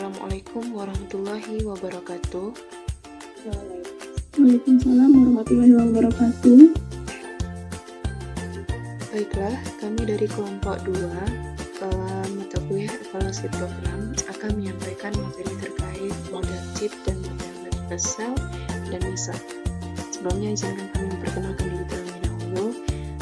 Assalamualaikum warahmatullahi wabarakatuh. Waalaikumsalam warahmatullahi wabarakatuh. Baiklah, kami dari kelompok 2 mata kuliah evaluasi program akan menyampaikan materi terkait model chip dan model vertical cell dan MISA. Sebelumnya izinkan kami memperkenalkan diri terlebih dahulu.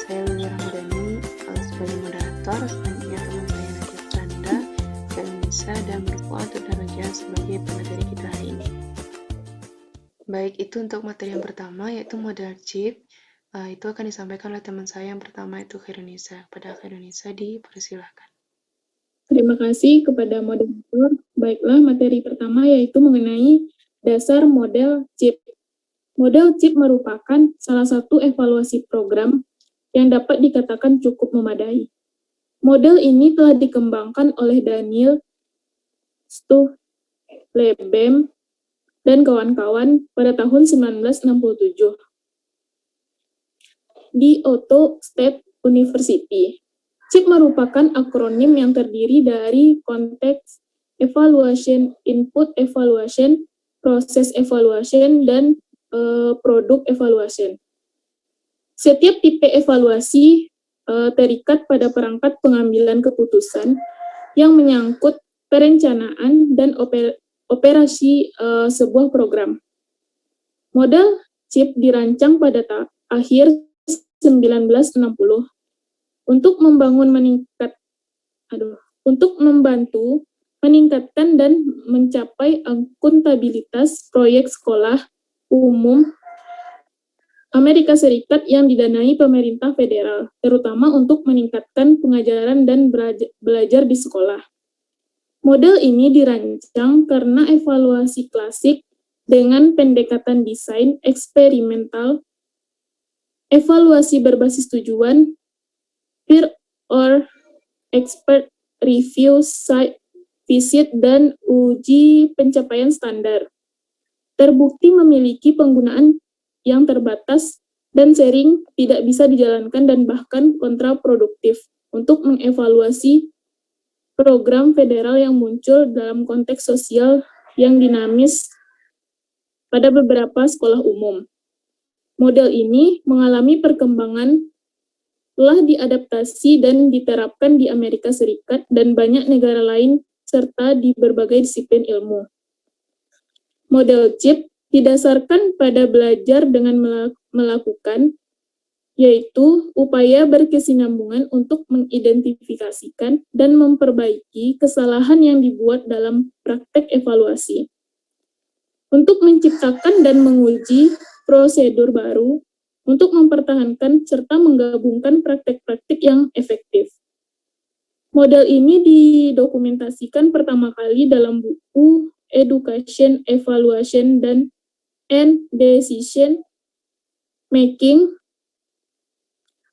Saya Lili Ramadhani sebagai moderator, selanjutnya teman saya Najib Canda dan MISA dan Murfuat Daraja sebagai pemateri kita hari ini. Baik, itu untuk materi yang pertama yaitu model chip. Itu akan disampaikan oleh teman saya yang pertama yaitu Khairunisa. Pada Khairunisa dipersilahkan. Terima kasih kepada moderator. Baiklah, materi pertama yaitu mengenai dasar model chip. Model chip merupakan salah satu evaluasi program yang dapat dikatakan cukup memadai. Model ini telah dikembangkan oleh Daniel Stuhlebem dan kawan-kawan pada tahun 1967 di Ohio State University. CHIP merupakan akronim yang terdiri dari Context Evaluation, Input Evaluation, Process Evaluation, dan Product Evaluation. Setiap tipe evaluasi terikat pada perangkat pengambilan keputusan yang menyangkut perencanaan dan operasi sebuah program. Model CHIP dirancang pada akhir 1960 untuk membantu meningkatkan dan mencapai akuntabilitas proyek sekolah umum Amerika Serikat yang didanai pemerintah federal, terutama untuk meningkatkan pengajaran dan belajar di sekolah. Model ini dirancang karena evaluasi klasik dengan pendekatan desain eksperimental, evaluasi berbasis tujuan, peer or expert review, site visit, dan uji pencapaian standar. Terbukti memiliki penggunaan yang terbatas dan sering tidak bisa dijalankan dan bahkan kontraproduktif untuk mengevaluasi program federal yang muncul dalam konteks sosial yang dinamis pada beberapa sekolah umum. Model ini mengalami perkembangan, telah diadaptasi dan diterapkan di Amerika Serikat dan banyak negara lain serta di berbagai disiplin ilmu. Model CHIP didasarkan pada belajar dengan melakukan, yaitu upaya berkesinambungan untuk mengidentifikasikan dan memperbaiki kesalahan yang dibuat dalam praktek evaluasi. Untuk menciptakan dan menguji prosedur baru untuk mempertahankan serta menggabungkan praktek-praktek yang efektif. Model ini didokumentasikan pertama kali dalam buku Education, Evaluation, and Decision Making.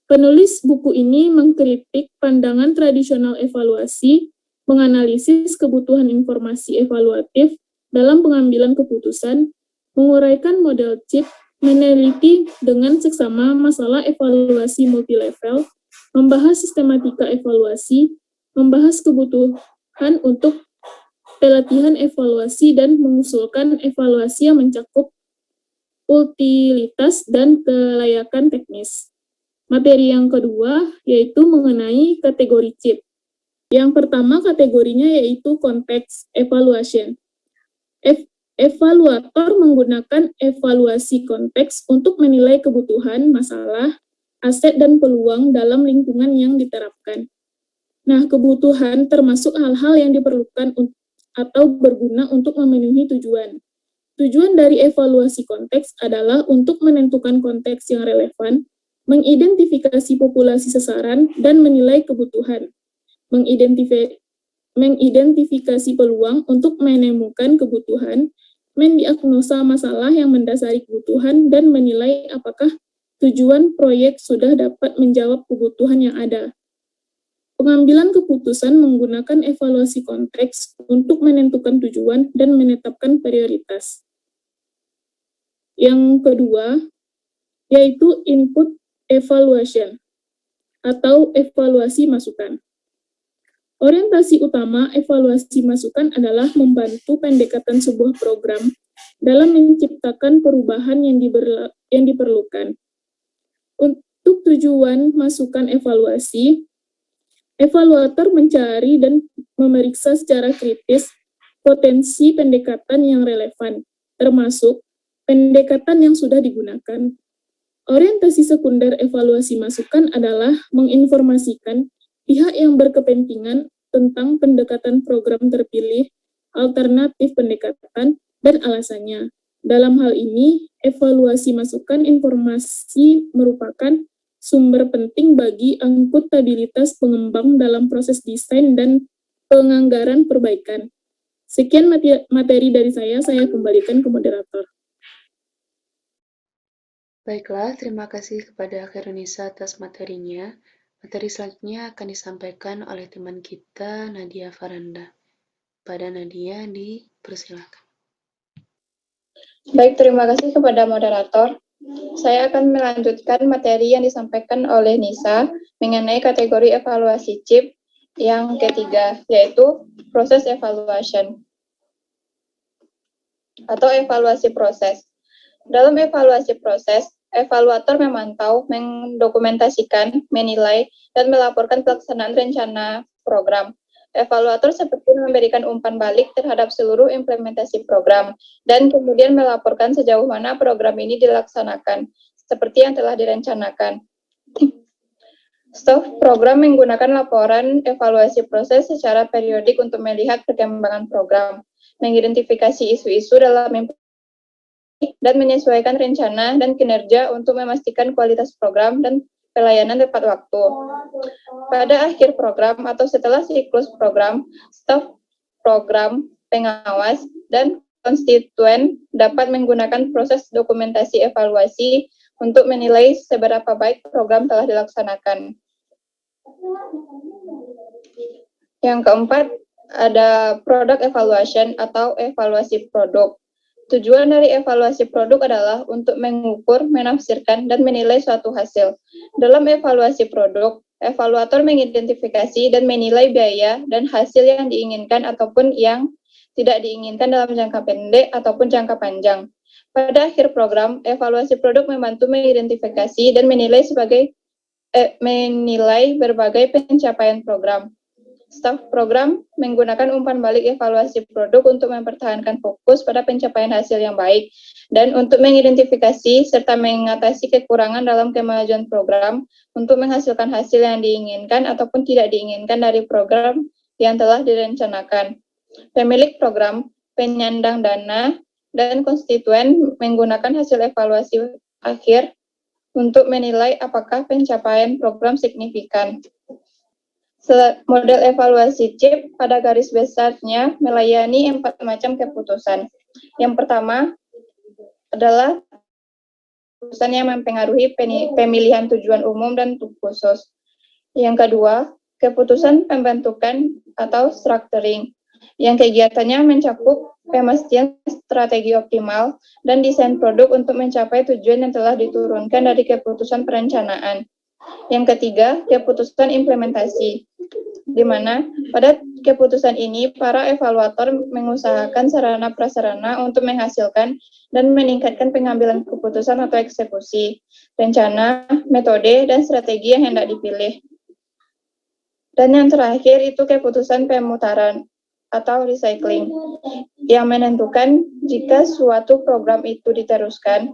Penulis buku ini mengkritik pandangan tradisional evaluasi, menganalisis kebutuhan informasi evaluatif dalam pengambilan keputusan, menguraikan model CHIP, meneliti dengan seksama masalah evaluasi multilevel, membahas sistematika evaluasi, membahas kebutuhan untuk pelatihan evaluasi, dan mengusulkan evaluasi yang mencakup utilitas dan kelayakan teknis. Materi yang kedua yaitu mengenai kategori CHIP. Yang pertama kategorinya yaitu Context Evaluation. Evaluator menggunakan evaluasi konteks untuk menilai kebutuhan, masalah, aset, dan peluang dalam lingkungan yang diterapkan. Nah, kebutuhan termasuk hal-hal yang diperlukan atau berguna untuk memenuhi tujuan. Tujuan dari evaluasi konteks adalah untuk menentukan konteks yang relevan, mengidentifikasi populasi sasaran, dan menilai kebutuhan. Mengidentifikasi peluang untuk menemukan kebutuhan, mendiagnosa masalah yang mendasari kebutuhan, dan menilai apakah tujuan proyek sudah dapat menjawab kebutuhan yang ada. Pengambilan keputusan menggunakan evaluasi konteks untuk menentukan tujuan dan menetapkan prioritas. Yang kedua, yaitu Input Evaluation atau evaluasi masukan. Orientasi utama evaluasi masukan adalah membantu pendekatan sebuah program dalam menciptakan perubahan yang diperlukan. Untuk tujuan masukan evaluasi, evaluator mencari dan memeriksa secara kritis potensi pendekatan yang relevan, termasuk pendekatan yang sudah digunakan. Orientasi sekunder evaluasi masukan adalah menginformasikan pihak yang berkepentingan tentang pendekatan program terpilih, alternatif pendekatan, dan alasannya. Dalam hal ini, evaluasi masukan informasi merupakan sumber penting bagi akuntabilitas pengembang dalam proses desain dan penganggaran perbaikan. Sekian materi dari saya kembalikan ke moderator. Baiklah, terima kasih kepada Khairunisa atas materinya. Materi selanjutnya akan disampaikan oleh teman kita, Nadia Faranda. Pada Nadia, dipersilakan. Baik, terima kasih kepada moderator. Saya akan melanjutkan materi yang disampaikan oleh Nisa mengenai kategori evaluasi CIP yang ketiga, yaitu proses evaluation atau evaluasi proses. Dalam evaluasi proses, evaluator memantau, mendokumentasikan, menilai, dan melaporkan pelaksanaan rencana program. Evaluator seperti memberikan umpan balik terhadap seluruh implementasi program, dan kemudian melaporkan sejauh mana program ini dilaksanakan, seperti yang telah direncanakan. Staf program menggunakan laporan evaluasi proses secara periodik untuk melihat perkembangan program, mengidentifikasi isu-isu dalam dan menyesuaikan rencana dan kinerja untuk memastikan kualitas program dan pelayanan tepat waktu. Pada akhir program atau setelah siklus program, staf program, pengawas, dan konstituen dapat menggunakan proses dokumentasi evaluasi untuk menilai seberapa baik program telah dilaksanakan. Yang keempat, ada product evaluation atau evaluasi produk. Tujuan dari evaluasi produk adalah untuk mengukur, menafsirkan, dan menilai suatu hasil. Dalam evaluasi produk, evaluator mengidentifikasi dan menilai biaya dan hasil yang diinginkan ataupun yang tidak diinginkan dalam jangka pendek ataupun jangka panjang. Pada akhir program, evaluasi produk membantu mengidentifikasi dan menilai berbagai pencapaian program. Staf program menggunakan umpan balik evaluasi produk untuk mempertahankan fokus pada pencapaian hasil yang baik dan untuk mengidentifikasi serta mengatasi kekurangan dalam kemajuan program untuk menghasilkan hasil yang diinginkan ataupun tidak diinginkan dari program yang telah direncanakan. Pemilik program, penyandang dana, dan konstituen menggunakan hasil evaluasi akhir untuk menilai apakah pencapaian program signifikan. Model evaluasi CIP pada garis besarnya melayani 4 macam keputusan. Yang pertama adalah keputusan yang mempengaruhi pemilihan tujuan umum dan khusus. Yang kedua, keputusan pembentukan atau structuring, yang kegiatannya mencakup pemastian strategi optimal dan desain produk untuk mencapai tujuan yang telah diturunkan dari keputusan perencanaan. Yang ketiga, keputusan implementasi, di mana pada keputusan ini para evaluator mengusahakan sarana-prasarana untuk menghasilkan dan meningkatkan pengambilan keputusan atau eksekusi, rencana, metode, dan strategi yang hendak dipilih. Dan yang terakhir itu keputusan pemutaran atau recycling, yang menentukan jika suatu program itu diteruskan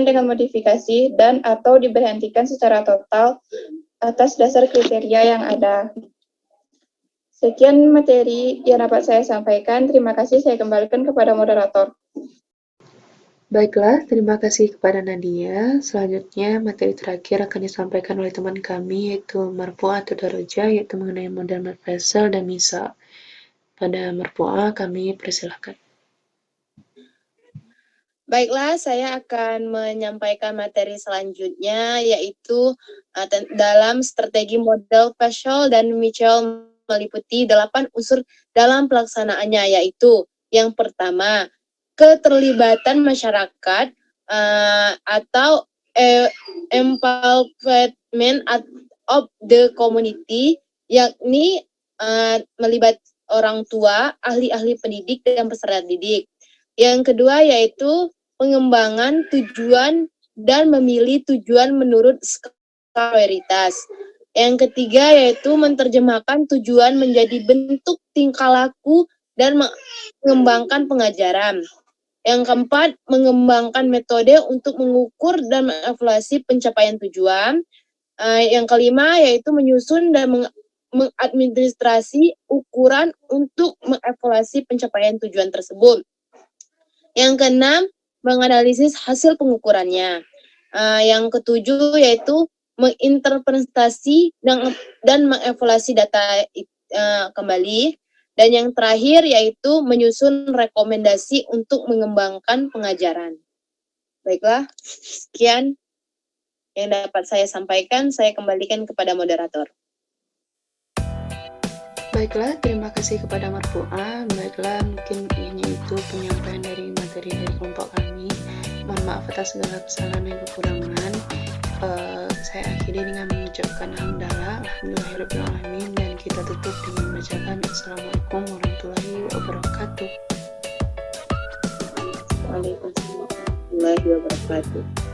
dengan modifikasi dan atau diberhentikan secara total atas dasar kriteria yang ada. Sekian materi yang dapat saya sampaikan. Terima kasih, saya kembalikan kepada moderator. Baiklah, terima kasih kepada Nadia. Selanjutnya, materi terakhir akan disampaikan oleh teman kami, yaitu Marfuah atau Daroja, yaitu mengenai model Marfesel dan MISA. Pada Marfuah, kami persilahkan. Baiklah, saya akan menyampaikan materi selanjutnya, yaitu dalam strategi model Peschel dan Mitchell meliputi 8 unsur dalam pelaksanaannya, yaitu yang pertama, keterlibatan masyarakat atau involvement of the community. yakni melibat orang tua, ahli-ahli pendidik, dan peserta didik. Yang kedua yaitu pengembangan tujuan dan memilih tujuan menurut skala prioritas. Yang ketiga yaitu menerjemahkan tujuan menjadi bentuk tingkah laku dan mengembangkan pengajaran. Yang keempat, mengembangkan metode untuk mengukur dan mengevaluasi pencapaian tujuan. Yang kelima yaitu menyusun dan mengadministrasi ukuran untuk mengevaluasi pencapaian tujuan tersebut. Yang keenam, menganalisis hasil pengukurannya. Yang ketujuh yaitu menginterpretasi dan mengevaluasi data kembali. Dan yang terakhir yaitu menyusun rekomendasi untuk mengembangkan pengajaran. Baiklah, sekian yang dapat saya sampaikan. Saya kembalikan kepada moderator. Baiklah, terima kasih kepada Marfu'ah. Baiklah, mungkin ini itu penyampaian dari materi dari kelompok kami. Mohon maaf atas segala kesalahan dan kekurangan. Saya akhiri dengan mengucapkan hamdalah, alhamdulillahirrahmanirrahim, dan kita tutup dengan membacakan Assalamualaikum warahmatullahi wabarakatuh. Waalaikumsalam warahmatullahi wabarakatuh.